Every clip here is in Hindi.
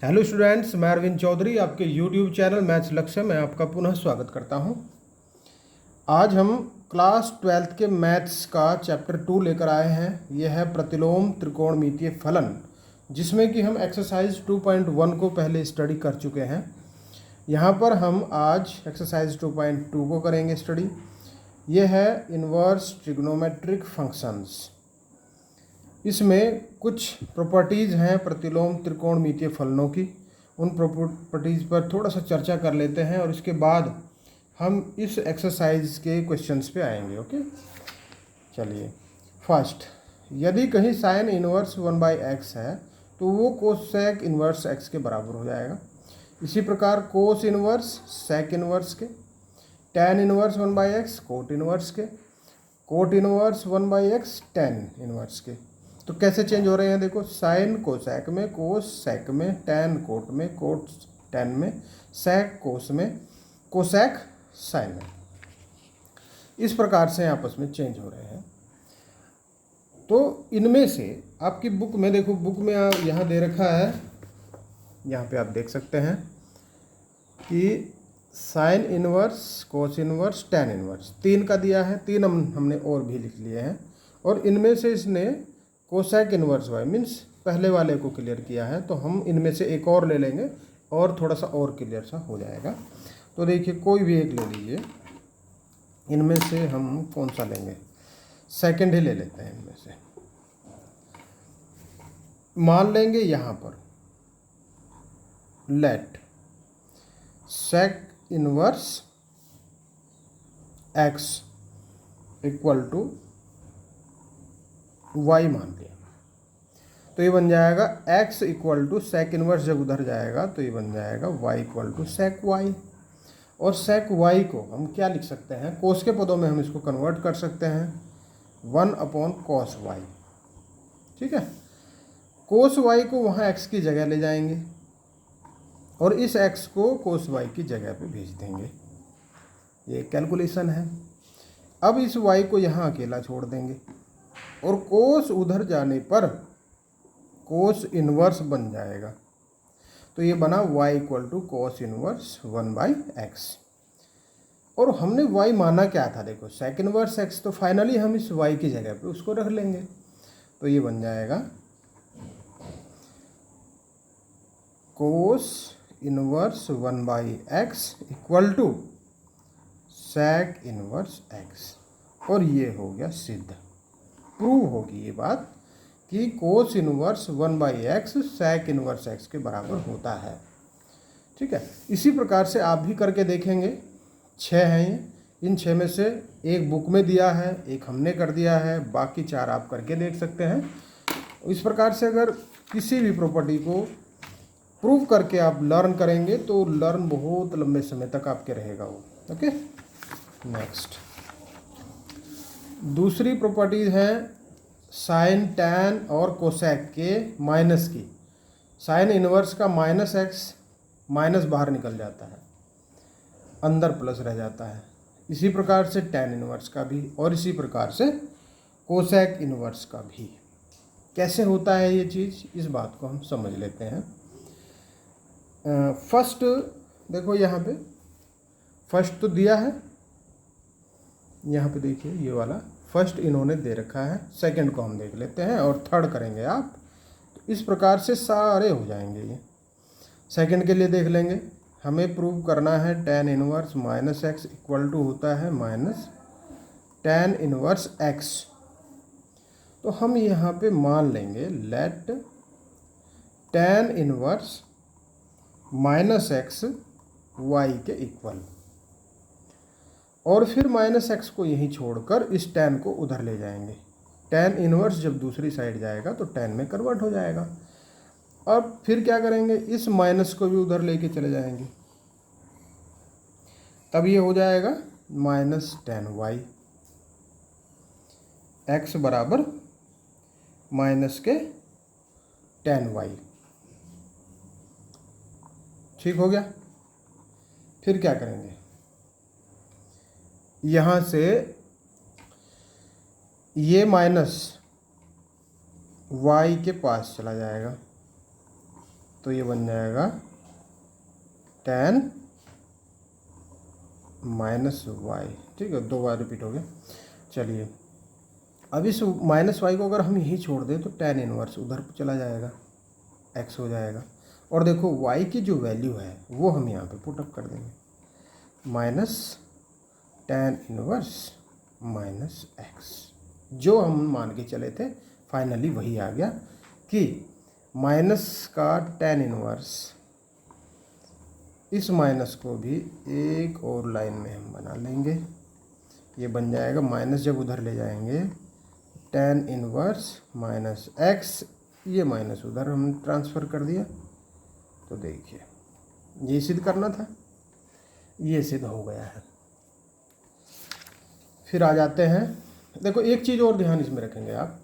हेलो स्टूडेंट्स, मैं अरविंद चौधरी आपके यूट्यूब चैनल मैथ्स लक्ष्य में आपका पुनः स्वागत करता हूं। आज हम क्लास 12th के मैथ्स का चैप्टर 2 लेकर आए हैं। यह है प्रतिलोम त्रिकोणमितीय फलन, जिसमें कि हम एक्सरसाइज 2.1 को पहले स्टडी कर चुके हैं। यहाँ पर हम आज एक्सरसाइज 2.2 को करेंगे स्टडी। यह है इन्वर्स ट्रिग्नोमेट्रिक फंक्शंस। इसमें कुछ प्रॉपर्टीज़ हैं प्रतिलोम त्रिकोणमितीय फलनों की। उन प्रॉपर्टीज़ पर थोड़ा सा चर्चा कर लेते हैं और इसके बाद हम इस एक्सरसाइज के क्वेश्चंस पे आएंगे। ओके, चलिए। फर्स्ट, यदि कहीं साइन इनवर्स 1/x है तो वो कोसेक इनवर्स x के बराबर हो जाएगा। इसी प्रकार कोस इनवर्स सेक इनवर्स के, tan inverse 1/x cot inverse के, cot inverse 1/x tan inverse के। तो कैसे चेंज हो रहे हैं देखो, साइन कोसेक में, कोस सेक में, टैन कोट में, कोट टैन में, सेक कोस में, कोसेक साइन में। इस प्रकार से आपस में चेंज हो रहे हैं। तो इनमें से आपकी बुक में देखो, बुक में यहाँ दे रखा है, यहाँ पे आप देख सकते हैं कि sine inverse, cos inverse, tan inverse, 3 का दिया है। 3 हमने और भी लिख लिए हैं। और इनमें से इसने कोसेक इनवर्स वाई मीन्स पहले वाले को क्लियर किया है, तो हम इनमें से एक और ले लेंगे और थोड़ा सा और क्लियर सा हो जाएगा। तो देखिए, कोई भी एक ले लीजिए। इनमें से हम कौन सा लेंगे? सेकंड ही ले लेते हैं। इनमें से मान लेंगे यहाँ पर let sec inverse x equal to y मान लिया, तो ये बन जाएगा x equal to sec inverse. जब उधर जाएगा तो ये बन जाएगा y equal to sec y। और सेक y को हम क्या लिख सकते हैं? कोस के पदों में हम इसको कन्वर्ट कर सकते हैं 1/cos y। ठीक है, कोस y को वहाँ x की जगह ले जाएंगे और इस x को कोस y की जगह पे भेज देंगे। ये कैलकुलेशन है। अब इस y को यहाँ अकेला छोड़ देंगे और कोस उधर जाने पर कोस इनवर्स बन जाएगा। तो ये बना y equal to cos inverse 1/x। और हमने y माना क्या था? देखो, सेक इनवर्स x, तो फाइनली हम इस y की जगह पे उसको रख लेंगे। तो ये बन जाएगा cos inverse 1/x equal to sec inverse x। और ये हो गया सिद्ध, प्रूव होगी ये बात कि cos inverse 1/x sec inverse x के बराबर होता है। ठीक है, इसी प्रकार से आप भी करके देखेंगे। 6 हैं ये। इन 6 में से एक बुक में दिया है, एक हमने कर दिया है, बाकी 4 आप करके देख सकते हैं। इस प्रकार से अगर किसी भी प्रॉपर्टी को प्रूव करके आप लर्न करेंगे तो लर्न बहुत लंबे समय तक आपके रहेगा वो। Okay, next. दूसरी प्रॉपर्टीज हैं साइन, टैन और कोसेक के माइनस की। साइन इनवर्स का -x, माइनस बाहर निकल जाता है, अंदर प्लस रह जाता है। इसी प्रकार से टैन इनवर्स का भी, और इसी प्रकार से कोसेक इनवर्स का भी। कैसे होता है ये चीज़, इस बात को हम समझ लेते हैं। फर्स्ट देखो, यहाँ पे फर्स्ट तो दिया है, यहाँ पे देखिए ये वाला फर्स्ट इन्होंने दे रखा है। सेकंड को हम देख लेते हैं और थर्ड करेंगे आप। तो इस प्रकार से सारे हो जाएंगे ये। सेकंड के लिए देख लेंगे, हमें प्रूव करना है tan inverse -x equal to होता है माइनस टैन इनवर्स x। तो हम यहाँ पे मान लेंगे let tan inverse -x y के इक्वल, और फिर -x को यहीं छोड़कर इस टैन को उधर ले जाएंगे। टैन इनवर्स जब दूसरी साइड जाएगा तो टैन में कन्वर्ट हो जाएगा। और फिर क्या करेंगे, इस माइनस को भी उधर लेके चले जाएंगे, तब ये हो जाएगा -tan y। x बराबर माइनस के tan y। ठीक हो गया। फिर क्या करेंगे, यहाँ से ये माइनस y के पास चला जाएगा, तो ये बन जाएगा tan माइनस वाई। ठीक है, 2 बार रिपीट हो गया। चलिए अब इस माइनस वाई को अगर हम यही छोड़ दें तो tan इनवर्स उधर चला जाएगा, x हो जाएगा। और देखो y की जो वैल्यू है वो हम यहाँ पे पुटअप कर देंगे, minus tan inverse minus x। जो हम मान के चले थे फाइनली वही आ गया कि माइनस का tan इनवर्स, इस माइनस को भी एक और लाइन में हम बना लेंगे। ये बन जाएगा माइनस, जब उधर ले जाएंगे tan इनवर्स माइनस x, ये माइनस उधर हम ट्रांसफ़र कर दिया। तो देखिए ये सिद्ध करना था, ये सिद्ध हो गया है। फिर आ जाते हैं, देखो एक चीज़ और ध्यान इसमें रखेंगे आप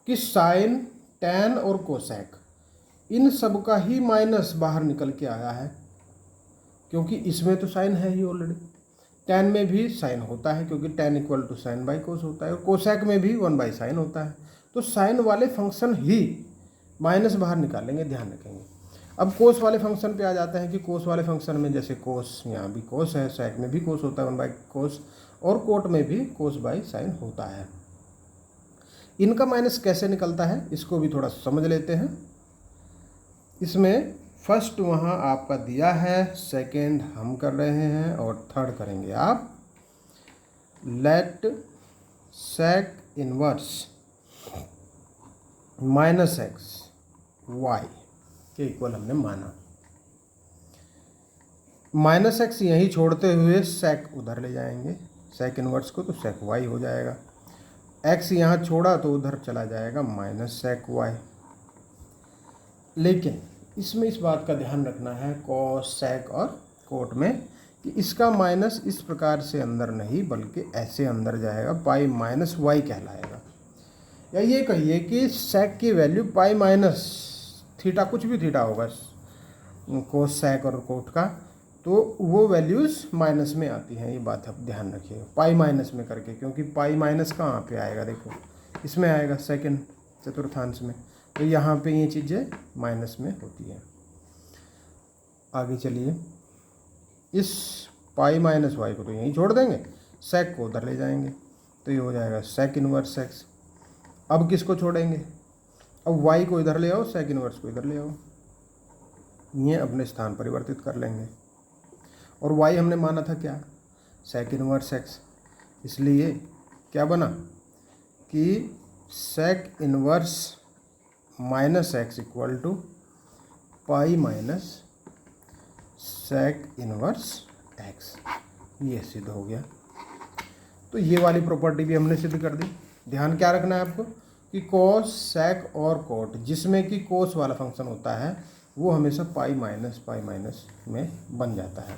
कि साइन, tan और कोसेक इन सब का ही माइनस बाहर निकल के आया है, क्योंकि इसमें तो साइन है ही ऑलरेडी। tan में भी साइन होता है क्योंकि tan equal to sine by cos होता है, और कोसेक में भी 1 बाई साइन होता है। तो साइन वाले फंक्शन ही माइनस बाहर निकालेंगे, ध्यान रखेंगे। अब कोस वाले फंक्शन पे आ जाते हैं कि कोस वाले फंक्शन में जैसे कोस, यहाँ भी कोस है, सेक में भी कोस होता है 1 बाई कोस, और कोट में भी कोस बाई साइन होता है। इनका माइनस कैसे निकलता है इसको भी थोड़ा समझ लेते हैं। इसमें फर्स्ट वहाँ आपका दिया है, सेकेंड हम कर रहे हैं, और थर्ड करेंगे आप। Let sec inverse minus x y के इक्वल हमने माना। माइनस एक्स यहीं छोड़ते हुए सेक उधर ले जाएंगे, सेक इनवर्स को, तो सेक वाई हो जाएगा। एक्स यहाँ छोड़ा तो उधर चला जाएगा माइनस सेक वाई। लेकिन इसमें इस बात का ध्यान रखना है कॉस, सेक और कोट में कि इसका माइनस इस प्रकार से अंदर नहीं बल्कि ऐसे अंदर जाएगा, पाई माइनस वाई कहलाएगा। या ये कहिए कि सेक की वैल्यू पाई माइनस थीटा, कुछ भी थीटा होगा कोस, सेक और कोट का, तो वो वैल्यूज़ माइनस में आती हैं। ये बात आप ध्यान रखिएगा, पाई माइनस में करके, क्योंकि पाई माइनस कहाँ पे आएगा, देखो इसमें आएगा सेकंड चतुर्थांश में, तो यहाँ पे ये चीज़ें माइनस में होती हैं। आगे चलिए, इस पाई माइनस वाई को तो यहीं छोड़ देंगे, सेक को उधर ले जाएंगे, तो ये हो जाएगा सेक इनवर्स एक्स। अब किसको छोड़ेंगे, अब वाई को इधर ले आओ, सेक इनवर्स को इधर ले आओ, ये अपने स्थान परिवर्तित कर लेंगे। और वाई हमने माना था क्या, सेक इनवर्स एक्स, इसलिए क्या बना कि sec inverse minus x equal to pi minus sec inverse x, ये सिद्ध हो गया। तो ये वाली प्रॉपर्टी भी हमने सिद्ध कर दी। ध्यान क्या रखना है आपको कि कोस, सेक और कोट, जिसमें कि कोस वाला फंक्शन होता है वो हमेशा पाई माइनस में बन जाता है।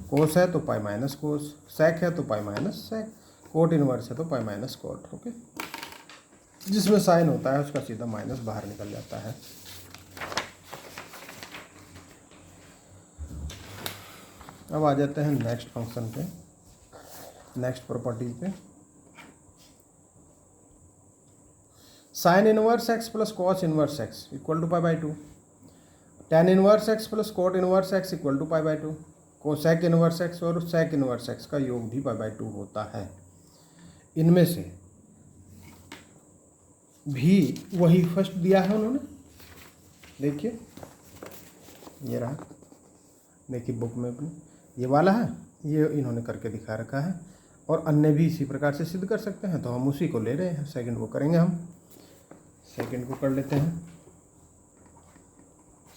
कोस है तो पाई माइनस कोस, सेक है तो pi minus sec, cot inverse है तो पाई माइनस कोट। ओके, जिसमें साइन होता है उसका सीधा माइनस बाहर निकल जाता है। अब आ जाते हैं नेक्स्ट फंक्शन पे, नेक्स्ट प्रॉपर्टीज पे। Sine inverse x plus cos inverse x equal to pi by 2, tan inverse x plus cot inverse x equal to pi by 2, cosec inverse x और सेक इनवर्स एक्स का योग भी पाई बाई 2 होता है। इनमें से भी वही फर्स्ट दिया है उन्होंने, देखिए ये रहा, देखिए बुक में अपनी ये वाला है, ये इन्होंने करके दिखा रखा है, और अन्य भी इसी प्रकार से सिद्ध कर सकते हैं, तो हम उसी को ले रहे हैं। सेकंड को करेंगे, हम सेकंड को कर लेते हैं।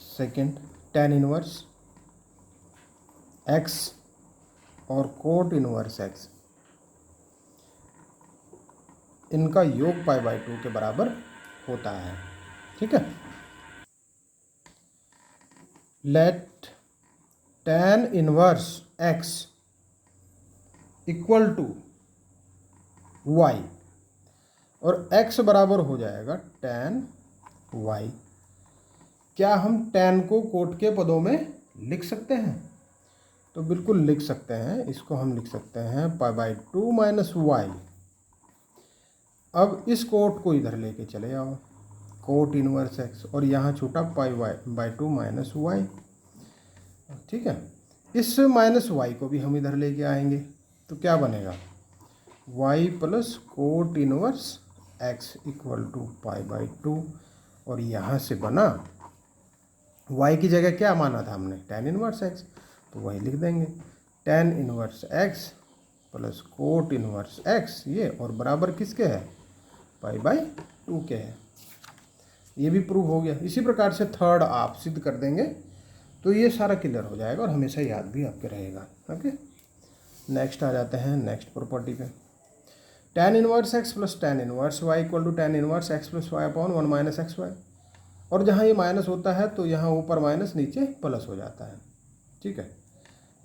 सेकंड tan इनवर्स एक्स और कोट इनवर्स एक्स, इनका योग पाई बाई 2 के बराबर होता है। ठीक है, let tan inverse x equal to y, और x बराबर हो जाएगा tan y। क्या हम tan को कोट के पदों में लिख सकते हैं, तो बिल्कुल लिख सकते हैं। इसको हम लिख सकते हैं पाई बाई 2 माइनस वाई। अब इस कोट को इधर लेके चले आओ, कोट इनवर्स एक्स, और यहाँ छूटा पाई वाई बाई 2 माइनस वाई। ठीक है, इस माइनस वाई को भी हम इधर लेके आएंगे तो क्या बनेगा, y plus cot inverse x equal to pi by 2, और यहाँ से बना y की जगह क्या माना था हमने, tan इनवर्स x, तो वही लिख देंगे tan inverse x plus cot inverse x, ये और बराबर किसके है, पाई बाई 2 के है। ये भी प्रूव हो गया। इसी प्रकार से थर्ड आप सिद्ध कर देंगे तो ये सारा क्लियर हो जाएगा और हमेशा याद भी आपके रहेगा। ओके, नेक्स्ट आ जाते हैं नेक्स्ट प्रॉपर्टी पे। tan inverse x plus tan inverse y equal to tan inverse x plus y upon 1 minus x y, और जहाँ ये माइनस होता है तो यहाँ ऊपर माइनस नीचे प्लस हो जाता है। ठीक है,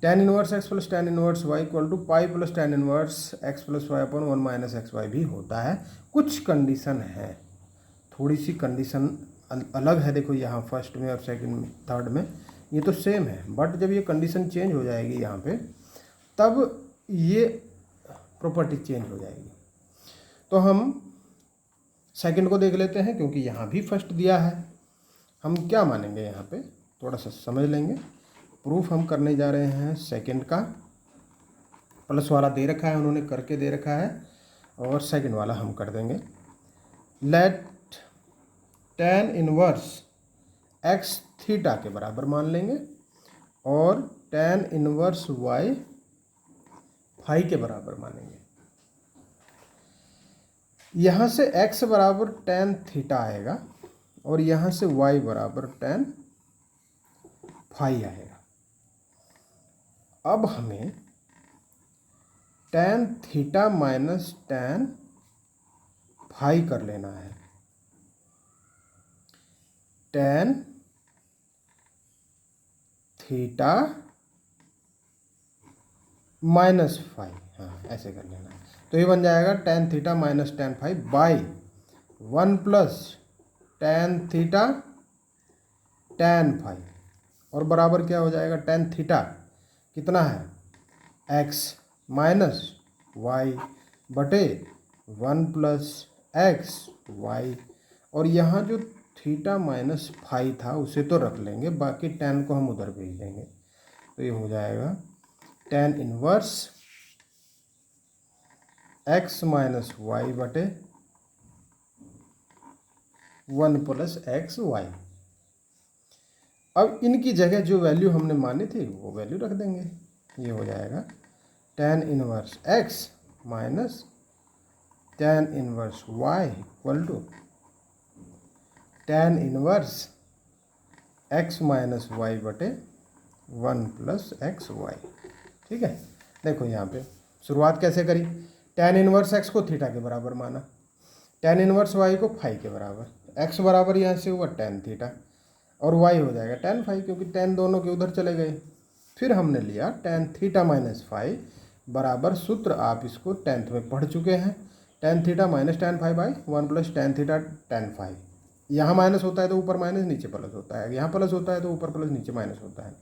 tan inverse x plus tan inverse y equal to pi plus tan inverse x plus y upon 1 minus x y भी होता है। कुछ कंडीशन है, थोड़ी सी कंडीशन अलग है। देखो यहाँ फर्स्ट में और सेकंड में थर्ड में ये तो सेम है, बट जब ये कंडीशन चेंज हो जाएगी यहाँ पे तब ये प्रॉपर्टी चेंज हो जाएगी। तो हम सेकंड को देख लेते हैं, क्योंकि यहाँ भी फर्स्ट दिया है। हम क्या मानेंगे यहाँ पे थोड़ा सा समझ लेंगे। प्रूफ हम करने जा रहे हैं सेकंड का, प्लस वाला दे रखा है उन्होंने, करके दे रखा है, और सेकंड वाला हम कर देंगे। Let tan inverse x theta के बराबर मान लेंगे और tan इनवर्स y फाई के बराबर मानेंगे। यहाँ से x बराबर tan थीटा आएगा और यहाँ से y बराबर tan फाई आएगा। अब हमें tan theta minus tan phi कर लेना है। tan थीटा माइनस फाई, हाँ ऐसे कर लेना है। तो ये बन जाएगा tan theta minus tan phi by 1 plus tan theta tan phi, और बराबर क्या हो जाएगा, tan थीटा कितना है x माइनस वाई बटे 1 प्लस एक्स वाई, और यहाँ जो थीटा माइनस फाई था उसे तो रख लेंगे, बाकी tan को हम उधर भेज देंगे। तो ये हो जाएगा tan inverse x minus y बटे 1 प्लस एक्स वाई। अब इनकी जगह जो वैल्यू हमने मानी थी वो वैल्यू रख देंगे। ये हो जाएगा tan inverse x minus tan inverse y equal to tan inverse x minus y बटे 1 प्लस एक्स वाई। ठीक है, देखो यहाँ पे शुरुआत कैसे करी, tan इनवर्स x को थीटा के बराबर माना, tan इनवर्स y को फाई के बराबर, x बराबर यहाँ से हुआ tan थीटा और y हो जाएगा tan फाई, क्योंकि tan दोनों के उधर चले गए। फिर हमने लिया tan थीटा माइनस फाई बराबर, सूत्र आप इसको 10th में पढ़ चुके हैं, tan theta minus tan phi by 1 plus tan theta tan phi. यहाँ माइनस होता है तो ऊपर माइनस नीचे प्लस होता है, यहाँ प्लस होता है तो ऊपर प्लस नीचे माइनस होता है।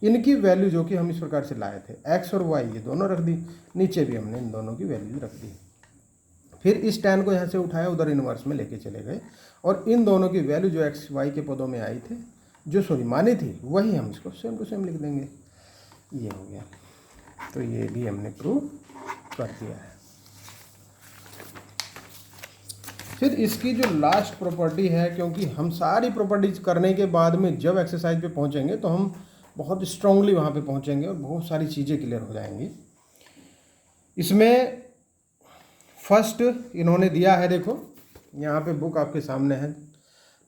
इनकी वैल्यू जो कि हम इस प्रकार से लाए थे x और y ये दोनों रख दी, नीचे भी हमने इन दोनों की वैल्यू रख दी। फिर इस tan को यहाँ से उठाया उधर इनवर्स में लेके चले गए, और इन दोनों की वैल्यू जो x y के पदों में आई थी, जो सॉरी मानी थी, वही हम इसको सेम टू सेम लिख देंगे। ये हो गया, तो ये भी हमने प्रूव कर दिया है। फिर इसकी जो लास्ट प्रॉपर्टी है, क्योंकि हम सारी प्रॉपर्टीज करने के बाद में जब एक्सरसाइज पे पहुंचेंगे तो हम बहुत स्ट्रांगली वहाँ पे पहुंचेंगे और बहुत सारी चीज़ें क्लियर हो जाएंगी। इसमें फर्स्ट इन्होंने दिया है, देखो यहाँ पे बुक आपके सामने है,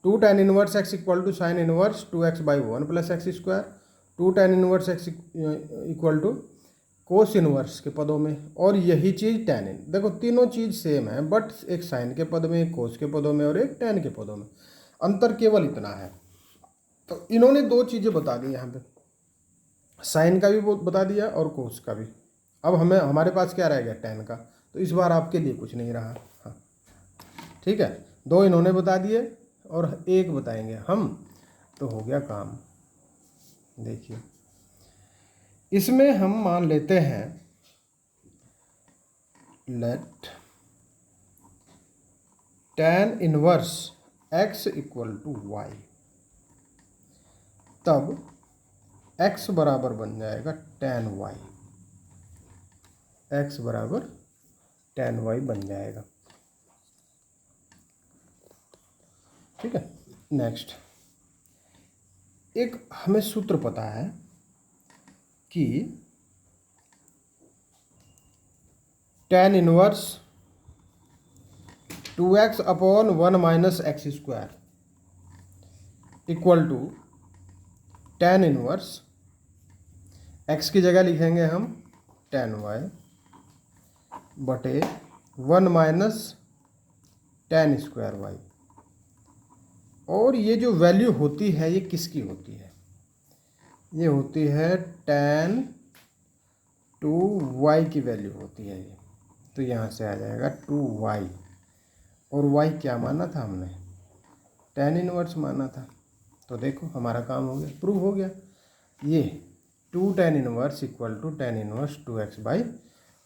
2 tan inverse x equal to sine inverse 2x by 1 plus x square, 2 tan inverse x equal to cos inverse के पदों में, और यही चीज़ tan इन। देखो तीनों चीज़ सेम है, बट एक साइन के पद में, एक कोस के पदों में और एक tan के पदों में, अंतर केवल इतना है। तो इन्होंने दो चीज़ें बता दी यहाँ पे, साइन का भी बता दिया और कोस का भी। अब हमारे पास क्या रह गया, tan का, तो इस बार आपके लिए कुछ नहीं रहा। हाँ ठीक है, दो इन्होंने बता दिए और एक बताएंगे हम, तो हो गया काम। देखिए इसमें हम मान लेते हैं, let tan inverse x equal to y, तब x बराबर बन जाएगा tan y, x बराबर tan y बन जाएगा। ठीक है। नेक्स्ट, एक हमें सूत्र पता है कि tan inverse 2x upon 1 minus x square equal to tan inverse, x की जगह लिखेंगे हम tan y बटे 1 माइनस tan स्क्वायर y। और ये जो वैल्यू होती है ये किसकी होती है? ये होती है tan 2y की वैल्यू होती है ये। तो यहाँ से आ जाएगा 2y, और y क्या माना था हमने? tan इनवर्स माना था। तो देखो हमारा काम हो गया, प्रूव हो गया। ये 2 tan inverse equal to tan inverse 2x by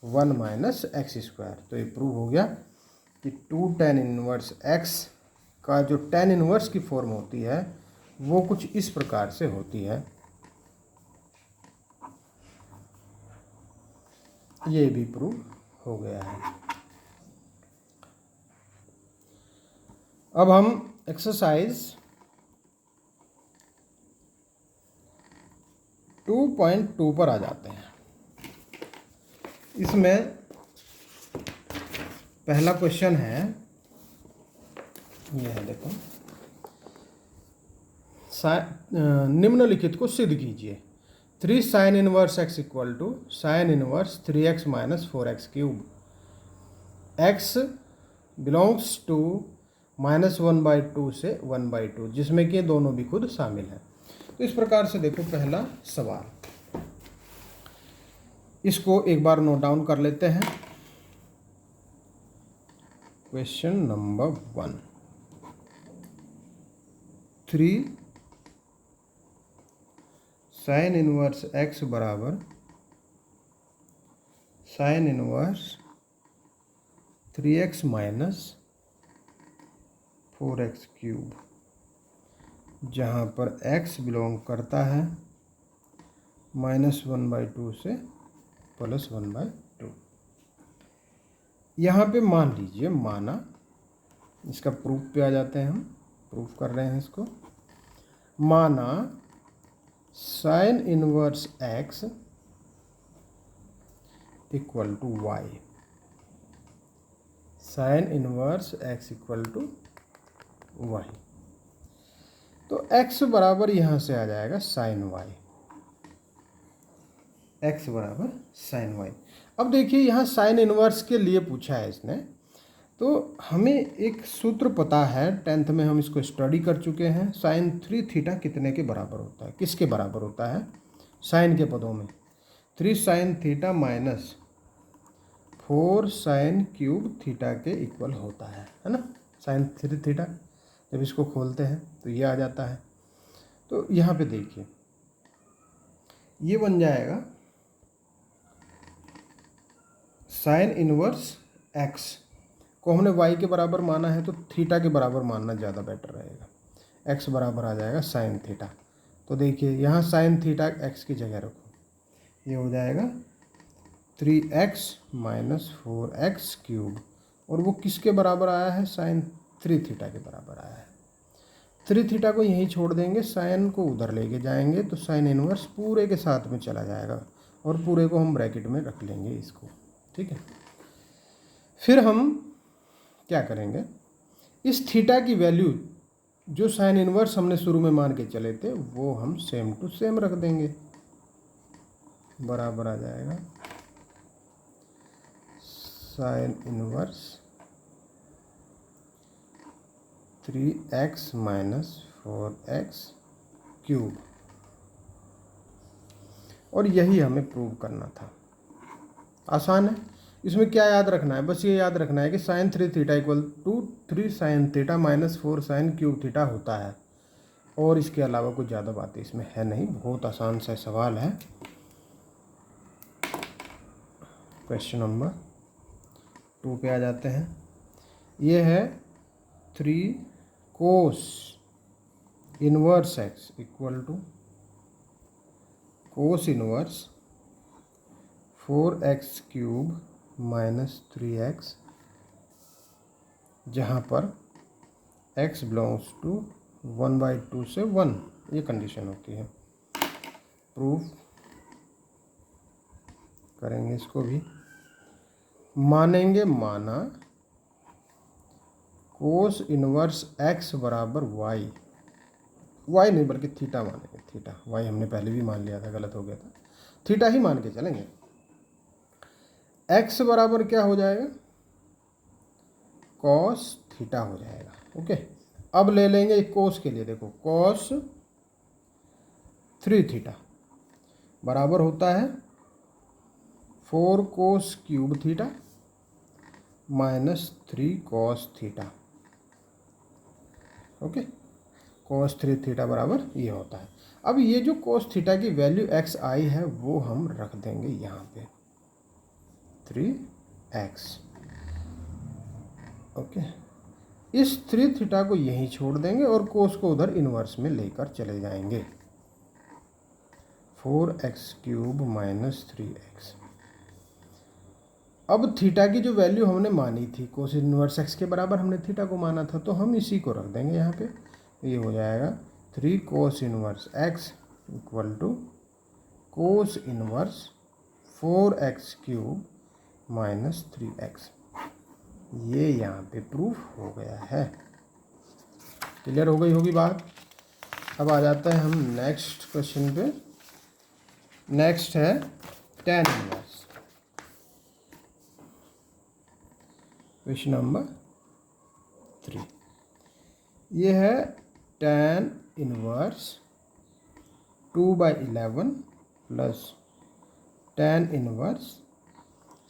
1 minus x square. तो ये प्रूव हो गया कि 2 tan इनवर्स x का जो tan इनवर्स की फॉर्म होती है वो कुछ इस प्रकार से होती है। ये भी प्रूव हो गया है। अब हम एक्सरसाइज 2.2 पर आ जाते हैं। इसमें पहला क्वेश्चन है, यह है देखो, निम्नलिखित को सिद्ध कीजिए। 3 sine inverse x equal to sine inverse 3x minus 4x cube, x belongs to -1/2 से 1/2, जिसमें कि दोनों भी खुद शामिल हैं। तो इस प्रकार से देखो पहला सवाल, इसको एक बार नोट डाउन कर लेते हैं। Question number 1, 3 sine inverse x बराबर sign inverse 3x minus 4x cube, जहाँ पर x बिलोंग करता है -1/2 से +1/2। यहाँ पे मान लीजिए, माना, इसका प्रूफ पे आ जाते हैं हम, प्रूफ कर रहे हैं इसको। माना sine inverse x equal to y, sine inverse x equal to y. तो x बराबर यहाँ से आ जाएगा साइन वाई, x बराबर साइन वाई। अब देखिए यहाँ साइन इनवर्स के लिए पूछा है इसने, तो हमें एक सूत्र पता है, 10th में हम इसको स्टडी कर चुके हैं। साइन 3 थीटा कितने के बराबर होता है? किसके बराबर होता है? साइन के पदों में 3 sine theta minus 4 sine cube theta के इक्वल होता है ना। साइन 3 थीटा, जब इसको खोलते हैं तो ये आ जाता है। तो यहाँ पे देखिए ये बन जाएगा साइन इनवर्स x को हमने y के बराबर माना है, तो थीटा के बराबर मानना ज़्यादा बेटर रहेगा। x बराबर आ जाएगा साइन थीटा। तो देखिए यहाँ साइन थीटा x की जगह रखो, ये हो जाएगा 3x माइनस 4x क्यूब, और वो किसके बराबर आया है? साइन 3 थीटा के बराबर आया है। 3 थीटा को यहीं छोड़ देंगे, साइन को उधर लेके जाएंगे तो साइन इनवर्स पूरे के साथ में चला जाएगा, और पूरे को हम ब्रैकेट में रख लेंगे इसको। ठीक है। फिर हम क्या करेंगे, इस थीटा की वैल्यू जो साइन इनवर्स हमने शुरू में मान के चले थे वो हम सेम टू सेम रख देंगे, बराबर आ जाएगा sign inverse 3x minus 4x cube. और यही हमें प्रूव करना था। आसान है। इसमें क्या याद रखना है? बस ये याद रखना है कि sine 3 theta equal to 3 sine theta minus 4 sine cube theta होता है, और इसके अलावा कुछ ज़्यादा बातें इसमें है नहीं। बहुत आसान सा सवाल है। क्वेश्चन नंबर 2 पे आ जाते हैं। ये है 3 cos inverse x equal to cos inverse 4x cube minus 3x, जहाँ पर x बिलोंग्स टू 1/2 से 1, ये कंडीशन होती है। प्रूफ करेंगे इसको भी, मानेंगे माना कोस इनवर्स x बराबर y नहीं बल्कि थीटा मानेंगे, थीटा, y हमने पहले भी मान लिया था, गलत हो गया था, थीटा ही मान के चलेंगे। x बराबर क्या हो जाएगा, कॉस थीटा हो जाएगा। ओके, अब ले लेंगे कोस के लिए, देखो कॉस 3 थीटा बराबर होता है 4 cos cube theta minus 3 cos theta. Okay, cos 3 theta बराबर ये होता है। अब ये जो कॉस थीटा की वैल्यू एक्स आई है वो हम रख देंगे यहाँ पे 3x। ओके, इस 3 थीटा को यहीं छोड़ देंगे और कोस को उधर इनवर्स में लेकर चले जाएंगे, 4x क्यूब माइनस 3x। अब थीटा की जो वैल्यू हमने मानी थी कोस इनवर्स x के बराबर हमने थीटा को माना था, तो हम इसी को रख देंगे यहाँ पे। ये हो जाएगा 3 cos inverse x equal to cos inverse 4x cube minus 3x। ये यहाँ पे प्रूफ हो गया है। क्लियर हो गई होगी बात। अब आ जाते हैं हम नेक्स्ट क्वेश्चन पे। नेक्स्ट है tan इनवर्स। क्वेश्चन नंबर 3, ये है tan inverse 2/11 plus tan inverse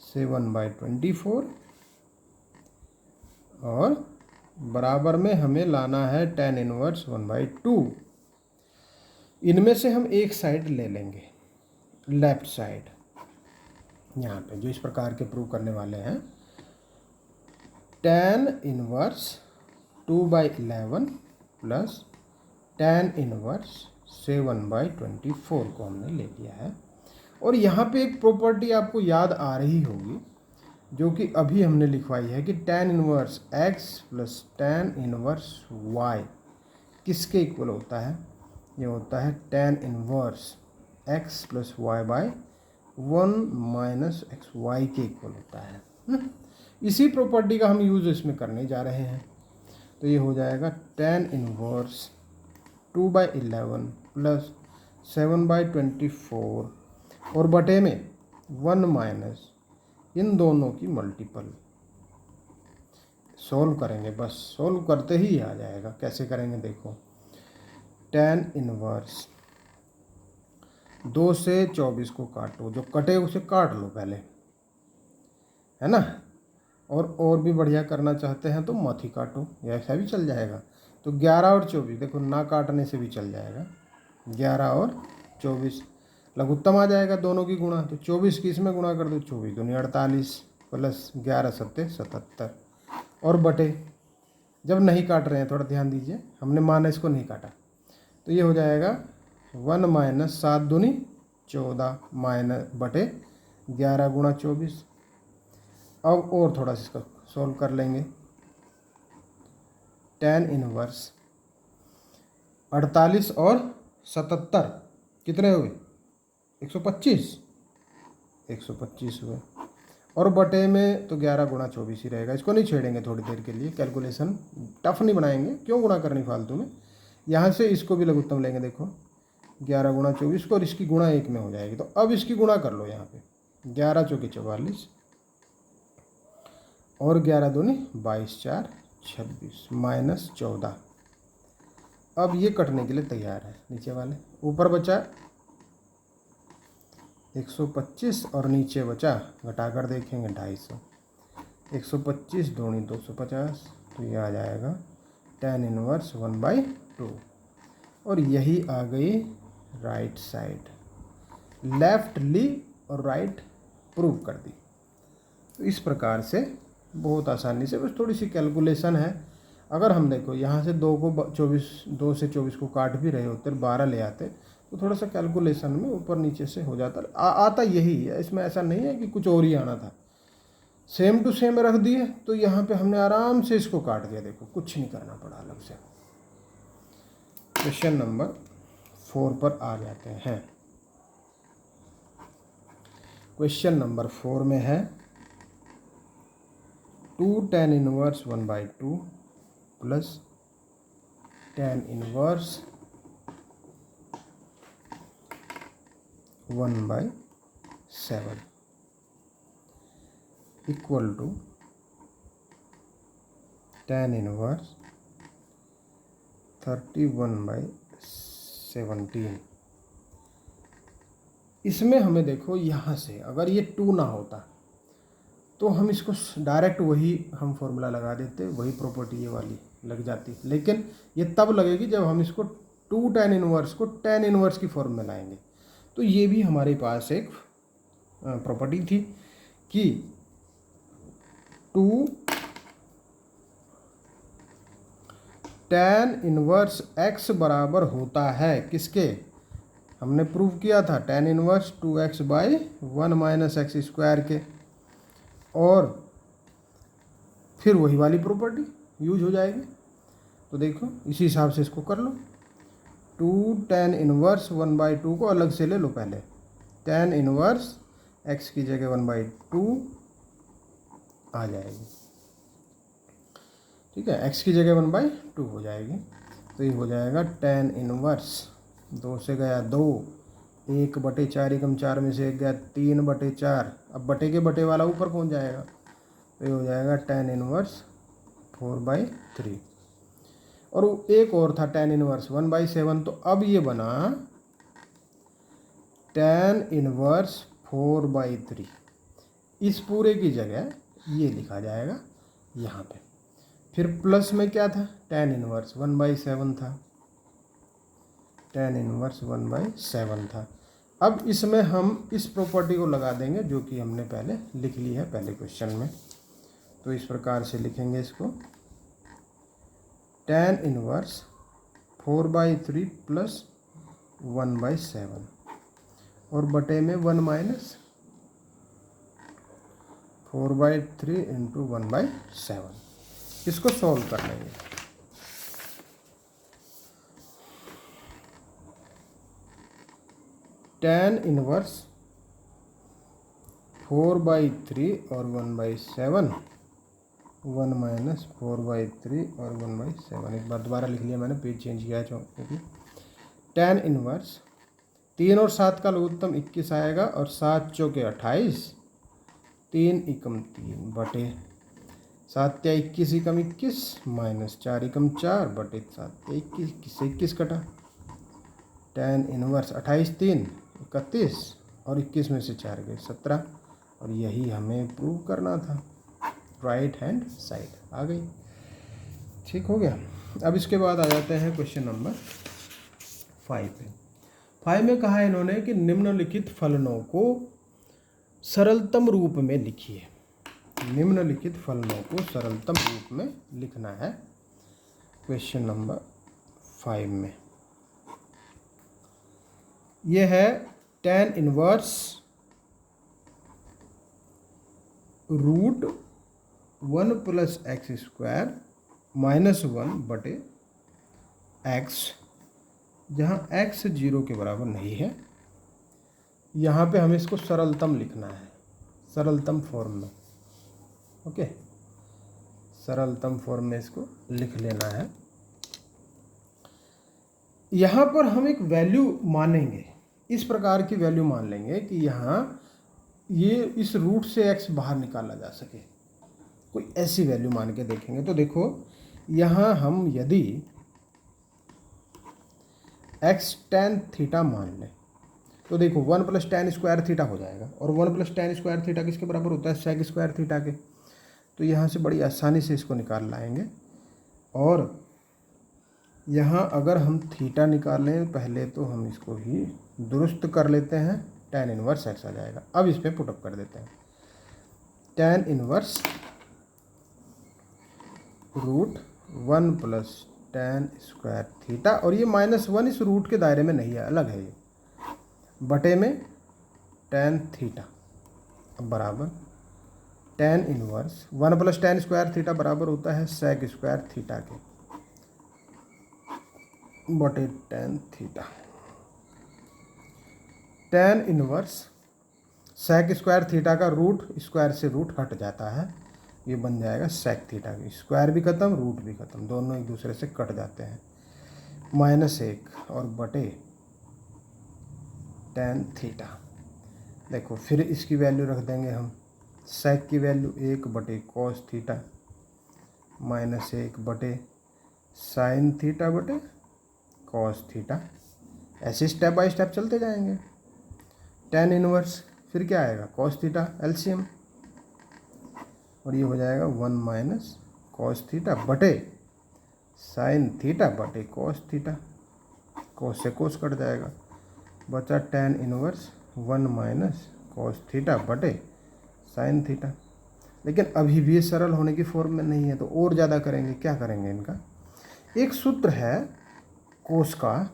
7/24 और बराबर में हमें लाना है tan इनवर्स 1/2। इनमें से हम एक साइड ले लेंगे, लेफ्ट साइड, यहाँ पे जो इस प्रकार के प्रूव करने वाले हैं। tan inverse 2/11 plus tan inverse 7/24 को हमने ले लिया है। और यहाँ पे एक प्रॉपर्टी आपको याद आ रही होगी जो कि अभी हमने लिखवाई है कि tan inverse x plus tan inverse y किसके इक्वल होता है, ये होता है tan inverse x plus y by 1 minus x y के इक्वल होता है। इसी प्रॉपर्टी का हम यूज़ इसमें करने जा रहे हैं। तो ये हो जाएगा tan इनवर्स 2/11 प्लस 7/24 और बटे में 1 माइनस इन दोनों की मल्टीपल। सोल्व करेंगे, बस सोल्व करते ही आ जाएगा। कैसे करेंगे देखो, tan इनवर्स 2 से 24 को काटो, जो कटे उसे काट लो पहले, है ना। और भी बढ़िया करना चाहते हैं तो मत ही काटो, ऐसा भी चल जाएगा। तो 11 और 24 देखो, ना काटने से भी चल जाएगा। 11 और 24 लघुत्तम आ जाएगा दोनों की गुणा, तो 24 की इसमें गुणा कर दो, 24 दूनी 48 प्लस 11 सत्ते 77 और बटे, जब नहीं काट रहे हैं थोड़ा ध्यान दीजिए, हमने माना इसको नहीं काटा, तो ये हो जाएगा 1 माइनस 7 दूनी 14 माइनस बटे 11 गुणा 24। अब और थोड़ा सा इसका सॉल्व कर लेंगे। tan इनवर्स 48 और 77 कितने हुए, 125 हुए, और बटे में तो 11 गुणा 24 ही रहेगा। इसको नहीं छेड़ेंगे थोड़ी देर के लिए, कैलकुलेशन टफ नहीं बनाएंगे, क्यों गुणा करनी फालतू में। यहाँ से इसको भी लघुत्तम लेंगे, देखो 11 गुणा 24 को, और इसकी गुणा 1 में हो जाएगी। तो अब इसकी गुणा कर लो यहाँ पे, 11 चौके 44 और 11 दूनी 22 4 26 माइनस 14। अब ये कटने के लिए तैयार है नीचे वाले, ऊपर बचा 125 और नीचे बचा, घटाकर देखेंगे 250, 125 दूनी 250, तो ये आ जाएगा tan इनवर्स 1/2। और यही आ गई राइट साइड, लेफ्ट ली और राइट प्रूव कर दी। तो इस प्रकार से बहुत आसानी से, बस थोड़ी सी कैलकुलेशन है, अगर हम देखो यहाँ से 2 से 24 को काट भी रहे होते 12 ले आते तो थोड़ा सा कैलकुलेशन में ऊपर नीचे से हो जाता। आता यही है, इसमें ऐसा नहीं है कि कुछ और ही आना था। सेम टू सेम रख दिए तो यहाँ पे हमने आराम से इसको काट दिया, देखो कुछ नहीं करना पड़ा अलग से। क्वेश्चन नंबर 4 पर आ जाते हैं। क्वेश्चन नंबर 4 में है 2 tan inverse 1/2 plus tan inverse 1/7 equal to tan inverse 31/17। इसमें हमें देखो यहाँ से अगर ये 2 ना होता तो हम इसको डायरेक्ट वही हम फॉर्मूला लगा देते, वही प्रॉपर्टी ये वाली लग जाती, लेकिन ये तब लगेगी जब हम इसको 2 tan इनवर्स को tan इनवर्स की फॉर्म में लाएंगे। तो ये भी हमारे पास एक प्रॉपर्टी थी कि 2 tan इनवर्स x बराबर होता है किसके, हमने प्रूव किया था tan inverse 2x/1 - x square के, और फिर वही वाली प्रॉपर्टी यूज हो जाएगी। तो देखो इसी हिसाब से इसको कर लो। 2 tan इनवर्स 1/2 को अलग से ले लो पहले, tan इनवर्स x की जगह 1/2 आ जाएगी, ठीक है, x की जगह 1/2 हो जाएगी। तो ये हो जाएगा tan इनवर्स 2 से गया 2, 1/4 एकम 4 में से 1 गया 3/4, अब बटे के बटे वाला ऊपर पहुंच जाएगा। तो ये हो जाएगा tan इनवर्स 4/3, और एक और था tan इनवर्स 1/7। तो अब ये बना tan इनवर्स 4/3। इस पूरे की जगह ये लिखा जाएगा यहाँ पे। फिर प्लस में क्या था, tan इनवर्स 1/7 था, tan इनवर्स 1/7 था। अब इसमें हम इस प्रॉपर्टी को लगा देंगे जो कि हमने पहले लिख ली है पहले क्वेश्चन में। तो इस प्रकार से लिखेंगे इसको, tan इनवर्स 4/3 प्लस 1/7 और बटे में 1 माइनस 4/3 इंटू 1/7। इसको सॉल्व कर लेंगे। tan इनवर्स 4/3 और 1/7, 1 माइनस 4/3 और 1/7। एक बार दोबारा लिख लिया मैंने, पेज चेंज किया है क्योंकि tan इनवर्स 3 और 7 का लघुत्तम 21 आएगा, और 7 चौके 28, 3 एकम 3 बटे 7 या 21 एकम 21 माइनस 4 एकम 4 बटे 7 या 21 से 21 कटा। tan इनवर्स 28 3 31 और 21 में से 4 गए 17, और यही हमें प्रूव करना था। राइट हैंड साइड आ गई, ठीक हो गया। अब इसके बाद आ जाते हैं क्वेश्चन नंबर 5 पे। 5 में कहा है इन्होंने कि निम्नलिखित फलनों को सरलतम रूप में लिखिए। निम्नलिखित फलनों को सरलतम रूप में लिखना है क्वेश्चन नंबर 5 में। यह है tan inverse root 1 plus x square minus 1 बटे x, जहाँ x 0 के बराबर नहीं है। यहाँ पे हमें इसको सरलतम लिखना है, सरलतम फॉर्म में। ओके, सरलतम फॉर्म में इसको लिख लेना है। यहाँ पर हम एक वैल्यू मानेंगे, इस प्रकार की वैल्यू मान लेंगे कि यहाँ ये इस रूट से x बाहर निकाला जा सके, कोई ऐसी वैल्यू मान के देखेंगे। तो देखो यहाँ हम यदि x tan थीटा मान लें तो देखो 1 प्लस tan स्क्वायर थीटा हो जाएगा, और 1 प्लस tan स्क्वायर थीटा किसके बराबर होता है, सेक स्क्वायर थीटा के। तो यहाँ से बड़ी आसानी से इसको निकाल लाएंगे, और यहाँ अगर हम थीटा निकालें पहले तो हम इसको ही दुरुस्त कर लेते हैं, tan इनवर्स x आ जाएगा। अब इस पर पुटअप कर देते हैं, tan inverse root 1 plus tan square theta, और ये -1 इस रूट के दायरे में नहीं है, अलग है ये, बटे में टेन थीटा बराबर tan inverse 1 plus tan square theta बराबर होता है सेक स्क्वायर थीटा के बटे tan theta. Tan inverse sec square theta का रूट स्क्वायर से रूट हट जाता है, ये बन जाएगा सेक थीटा की, स्क्वायर भी खत्म रूट भी खत्म, दोनों एक दूसरे से कट जाते हैं, -1 और बटे टेन थीटा। देखो फिर इसकी वैल्यू रख देंगे हम, सेक की वैल्यू 1 बटे कॉस थीटा -1 बटे साइन थीटा बटे कॉस थीटा। ऐसे स्टेप बाय स्टेप चलते जाएंगे। टेन इनवर्स फिर क्या आएगा, कॉस थीटा एलसीएम, और ये हो जाएगा 1 माइनस कॉस थीटा बटे साइन थीटा बटे कॉस थीटा, कॉस से कॉस कट जाएगा, बचा ten inverse 1 minus cos theta बटे साइन थीटा। लेकिन अभी भी ये सरल होने की फॉर्म में नहीं है, तो और ज़्यादा करेंगे। क्या करेंगे, इनका एक सूत्र है कोस का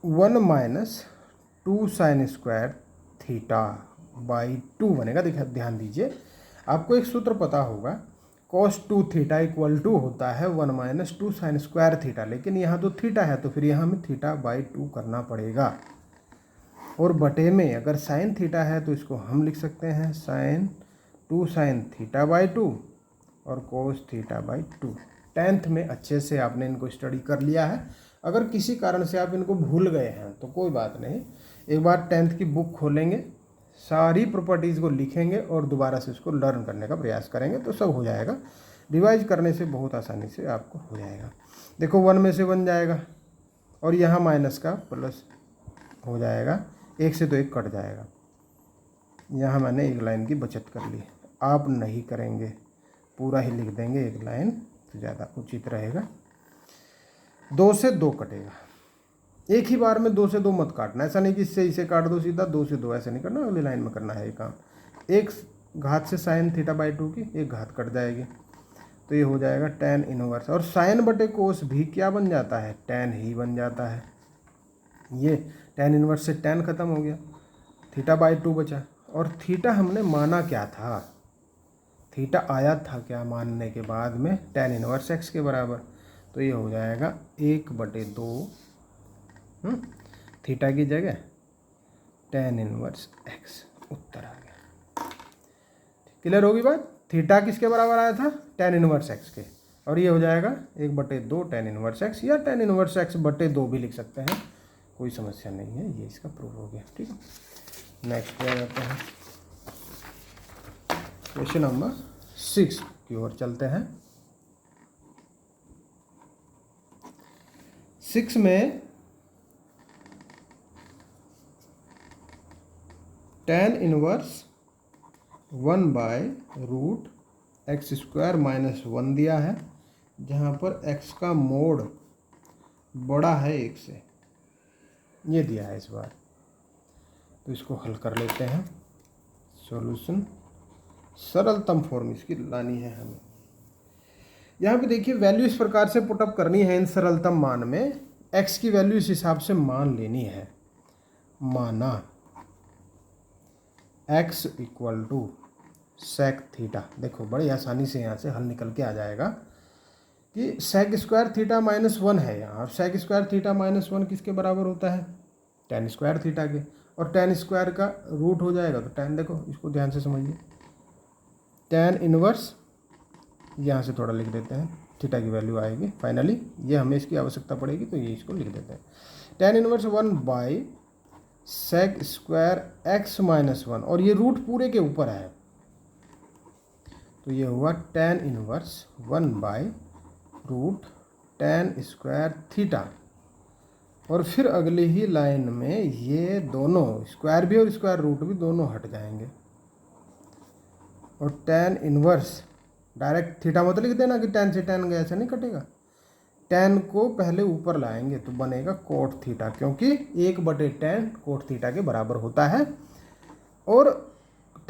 1 minus 2 sine square theta by 2 बनेगा। देखिए ध्यान दीजिए, आपको एक सूत्र पता होगा, cos 2 थीटा इक्वल टू होता है 1 माइनस 2 साइन स्क्वायर थीटा, लेकिन यहाँ तो थीटा है तो फिर यहाँ हमें थीटा बाई 2 करना पड़ेगा, और बटे में अगर साइन थीटा है तो इसको हम लिख सकते हैं साइन 2 साइन थीटा बाई 2 और कोस थीटा बाई 2। 10th में अच्छे से आपने इनको स्टडी कर लिया है। अगर किसी कारण से आप इनको भूल गए हैं तो कोई बात नहीं, एक बार 10th की बुक खोलेंगे, सारी प्रॉपर्टीज़ को लिखेंगे और दोबारा से इसको लर्न करने का प्रयास करेंगे तो सब हो जाएगा। रिवाइज करने से बहुत आसानी से आपको हो जाएगा। देखो 1 में से 1 जाएगा और यहाँ माइनस का प्लस हो जाएगा, 1 से तो 1 कट जाएगा। यहाँ मैंने एक लाइन की बचत कर ली, आप नहीं करेंगे, पूरा ही लिख देंगे एक लाइन तो ज़्यादा उचित रहेगा। 2 से 2 कटेगा, एक ही बार में 2 से 2 मत काटना, ऐसा नहीं कि इससे इसे काट दो सीधा, 2 से 2 ऐसे नहीं करना, अगली लाइन में करना है ये काम। एक घात से साइन थीटा बाई 2 की एक घात कट जाएगी, तो ये हो जाएगा टेन इनवर्स, और साइन बटे कोस भी क्या बन जाता है, टेन ही बन जाता है। ये टेन इनवर्स से टेन खत्म हो गया, थीटा बाई 2 बचा, और थीटा हमने माना क्या था, थीटा आया था क्या मानने के बाद में, टेन इनवर्स एक्स के बराबर, तो ये हो जाएगा 1/2 थीटा की जगह टेन इनवर्स एक्स, उत्तर आ गया। क्लियर होगी बात। थीटा किसके बराबर आया था, टेन इनवर्स एक्स के, और ये हो जाएगा 1/2 टेन इनवर्स एक्स, या टेन इनवर्स एक्स बटे 2 भी लिख सकते हैं, कोई समस्या नहीं है। ये इसका प्रूफ हो गया। ठीक है, नेक्स्ट पे आ जाते हैं, क्वेश्चन नंबर 6 की ओर चलते हैं। 6 में टेन इनवर्स 1/√x² माइनस 1 दिया है, जहाँ पर x का मोड बड़ा है 1 से, ये दिया है इस बार। तो इसको हल कर लेते हैं। सॉल्यूशन, सरलतम फॉर्म इसकी लानी है हमें। यहाँ पे देखिए वैल्यू इस प्रकार से पुटअप करनी है इन सरलतम मान में, x की वैल्यू इस हिसाब से मान लेनी है। माना x equal to sec theta, देखो बड़ी आसानी से यहाँ से हल निकल के आ जाएगा कि सेक स्क्वायर थीटा -1 है यहाँ। अब सेक स्क्वायर थीटा -1 किसके बराबर होता है, टेन स्क्वायर थीटा के, और टेन स्क्वायर का रूट हो जाएगा तो टेन, देखो इसको ध्यान से समझिए, टेन इनवर्स यहाँ से थोड़ा लिख देते हैं, थीटा की वैल्यू आएगी फाइनली, ये हमें इसकी आवश्यकता पड़ेगी तो ये इसको लिख देते हैं। Tan inverse 1 sec square x -1, और ये रूट पूरे के ऊपर है, तो ये हुआ tan inverse 1/√tan square theta, और फिर अगली ही लाइन में ये दोनों स्क्वायर भी और स्क्वायर रूट भी दोनों हट जाएंगे, और टेन इनवर्स डायरेक्ट थीटा मत लिख देना कि टेन से टेन गया, ऐसा नहीं कटेगा, टेन को पहले ऊपर लाएंगे तो बनेगा कोट थीटा, क्योंकि 1/10 कोट थीटा के बराबर होता है, और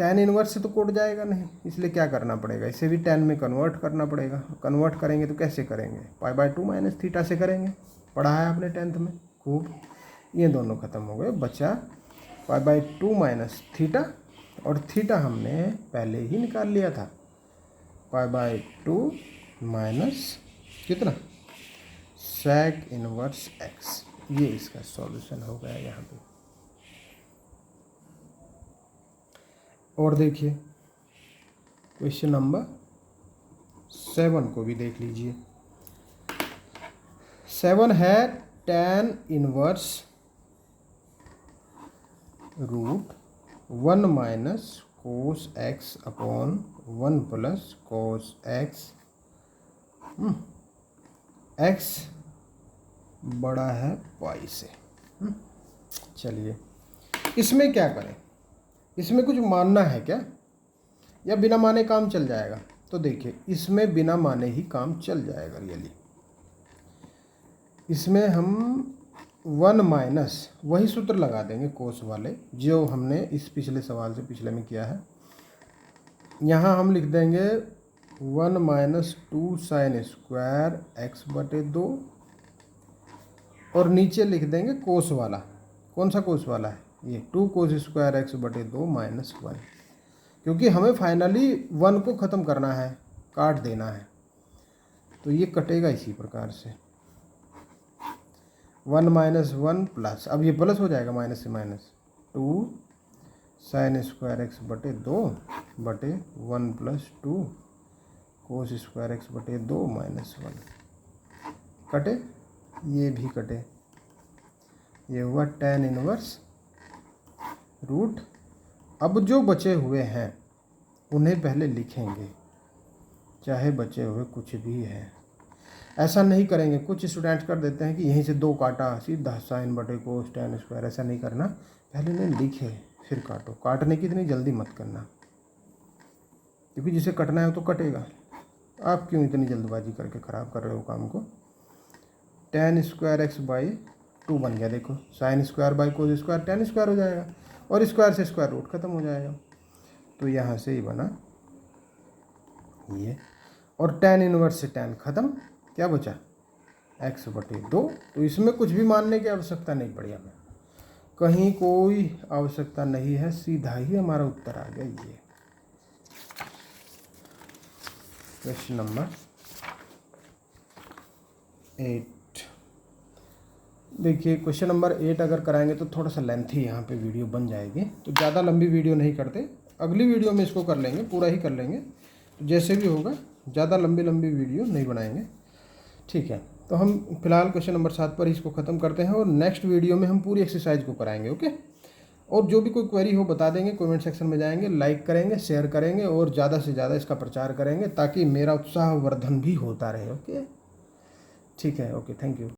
tan इनवर्स से तो कोट जाएगा नहीं, इसलिए क्या करना पड़ेगा, इसे भी tan में कन्वर्ट करना पड़ेगा। कन्वर्ट करेंगे तो कैसे करेंगे, π/2 माइनस थीटा से करेंगे, पढ़ा है आपने 10th में खूब। ये दोनों खत्म हो गए, बचा π/2 माइनस थीटा, और थीटा हमने पहले ही निकाल लिया था, π/2 माइनस कितना, sec इनवर्स x। ये इसका सॉल्यूशन हो गया यहाँ पे। और देखिए क्वेश्चन नंबर 7 को भी देख लीजिए। 7 है tan inverse root 1 minus cos x upon 1 plus cos x, x बड़ा है y से। चलिए इसमें क्या करें, इसमें कुछ मानना है क्या, या बिना माने काम चल जाएगा? तो देखिए इसमें बिना माने ही काम चल जाएगा रियली। इसमें हम 1 माइनस वही सूत्र लगा देंगे कोस वाले, जो हमने इस पिछले सवाल से पिछले में किया है। यहाँ हम लिख देंगे 1 माइनस 2 साइन स्क्वायर x/2, और नीचे लिख देंगे कोस वाला। कौन सा कोस वाला है, ये 2 कोस स्क्वायर x/2 माइनस 1, क्योंकि हमें फाइनली 1 को ख़त्म करना है, काट देना है। तो ये कटेगा इसी प्रकार से, 1 माइनस 1 प्लस, अब ये प्लस हो जाएगा माइनस से माइनस, 2 साइन स्क्वायर x/2 बटे 1 plus 2 cos square x/2 minus 1। कटे, ये भी कटे, ये हुआ tan इनवर्स रूट। अब जो बचे हुए हैं उन्हें पहले लिखेंगे, चाहे बचे हुए कुछ भी है। ऐसा नहीं करेंगे, कुछ स्टूडेंट्स कर देते हैं कि यहीं से 2 काटा सीधा साइन बटे कोस tan स्क्वायर, ऐसा नहीं करना, पहले नहीं लिखे फिर काटो। काटने की इतनी जल्दी मत करना, क्योंकि जिसे कटना है तो कटेगा। आप क्यों इतनी जल्दबाजी करके ख़राब कर रहे हो काम को। tan स्क्वायर x/2 बन गया, देखो sine square by cos square tan square हो जाएगा, और स्क्वायर से स्क्वायर रूट खत्म हो जाएगा। तो यहाँ से ही बना ये, और tan इनवर्स से tan खत्म, क्या बचा x/2। तो इसमें कुछ भी मानने की आवश्यकता नहीं पड़ी हमें, कहीं कोई आवश्यकता नहीं है, सीधा ही हमारा उत्तर आ गया ये। क्वेश्चन नंबर 8 देखिए, क्वेश्चन नंबर 8 अगर कराएंगे तो थोड़ा सा लेंथी यहाँ पे वीडियो बन जाएगी, तो ज़्यादा लंबी वीडियो नहीं करते, अगली वीडियो में इसको कर लेंगे, पूरा ही कर लेंगे, तो जैसे भी होगा, ज़्यादा लंबी वीडियो नहीं बनाएंगे, ठीक है। तो हम फिलहाल क्वेश्चन नंबर 7 पर इसको ख़त्म करते हैं, और नेक्स्ट वीडियो में हम पूरी एक्सरसाइज को कराएंगे, ओके। और जो भी कोई क्वेरी हो बता देंगे, कमेंट सेक्शन में जाएंगे, लाइक करेंगे, शेयर करेंगे, और ज़्यादा से ज़्यादा इसका प्रचार करेंगे, ताकि मेरा उत्साहवर्धन भी होता रहे, ओके। ठीक है, ओके, थैंक यू।